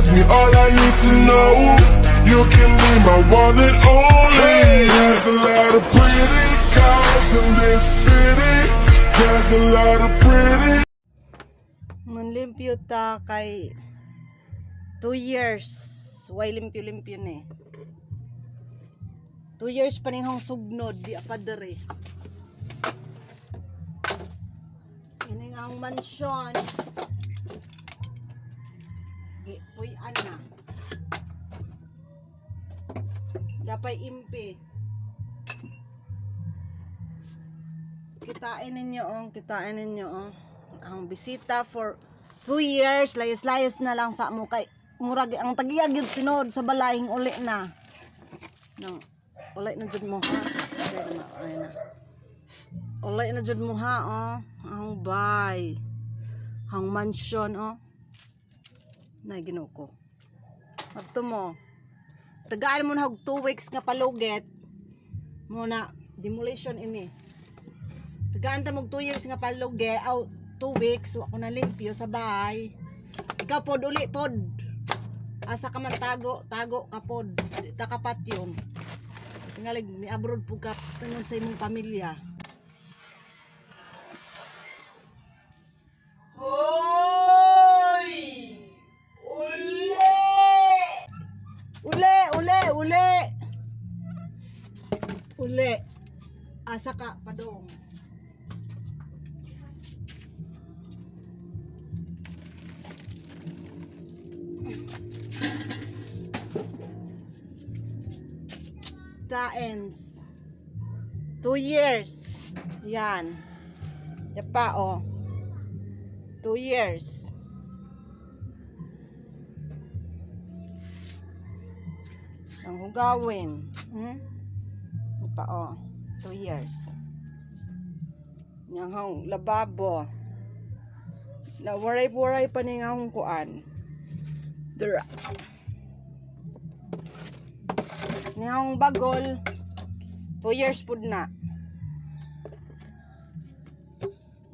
ask me all I need to know. You can be my one and only. There's a lot of pretty girls in this city. There's a lot of pretty. Manlimpyo ta kay 2 years. Way limpyo-limpyo ni. 2 years pa ning hang sugnod di apadere. Ini ang mansyon. Gipuy-an na. Dapay impi. Kitain ninyo ang bisita for 2 years, layas-layas na lang sa mo kay murag ang tagiyag yung tinod sa balay uli na. Nang uli na jud mo ha. Uli na jud mo ha oh. Ang bay. Ang mansyon oh. Na ginuko. Adto mo. Tagaan mo na og 2 weeks nga paluget. Mo na demolition ini. Tagaan ta mo 2 years nga paluget, 2 weeks wa ko na limpyo sa bahay. Ikaw pod uli pod. Asa ka man tago ka pod. Di ta kapat yun. Tingalig ni abroad po ka tungod sa imong pamilya. Hoy! Uli. Asa ka padong. Taens 2 years yan yapa oh 2 years ang hugawin yapa oh 2 years yang hang lababo na waray pa ning hang kuan dira niyang bagol 2 years pud na.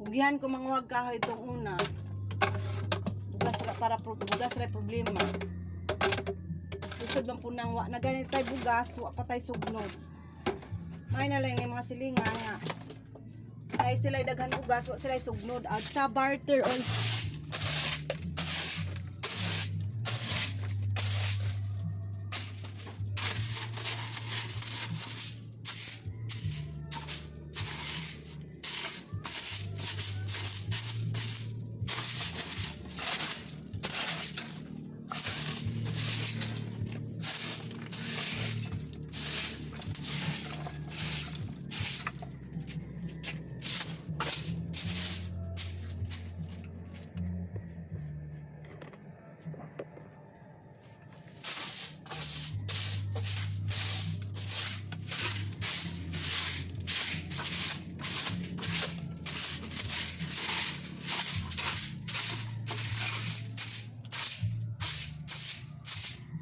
Ugihan ko manghuwag kahoy itong una. Bugas ra problema. Isod man punang wa na ganit tay bugas, wa patay sugnod. May na lang ni mga silingan nga. Ay sila daghan bugas, wa sila sugnod. Agta barter on.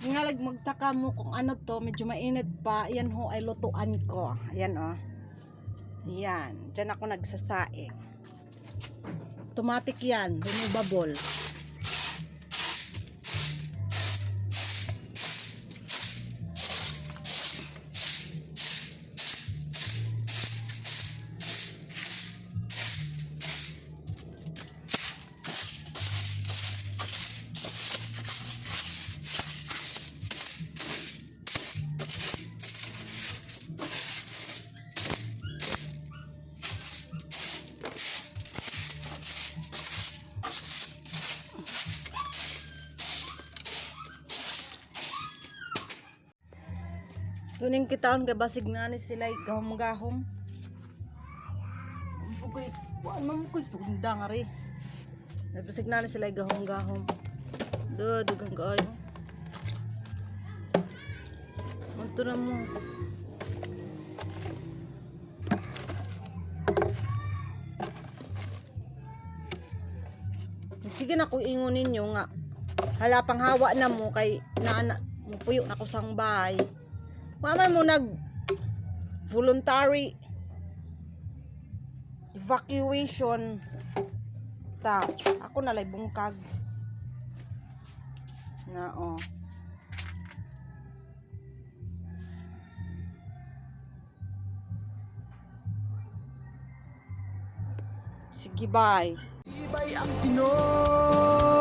Ngalag magtaka mo kung ano to, medyo mainit pa. Yan ho ay lutuan ko. Ayan oh. Ayan, dyan ako nagsasaing. Automatic yan, removable. Tuning kitaon kay basig na ni sila gahom-gahom. Bukoy, wala man ko sunda nga ri. Basig na ni sila gahom-gahom. Dugang kaayo. Manto na mo. Sige na ko ingon ninyo nga hala pang hawa na mo kay naana mo puyo na ko sang bahay. Mama mo nag voluntary evacuation ta ako na lay bungkag Na oh. Sige, bye. Iba'y ang Pinoy.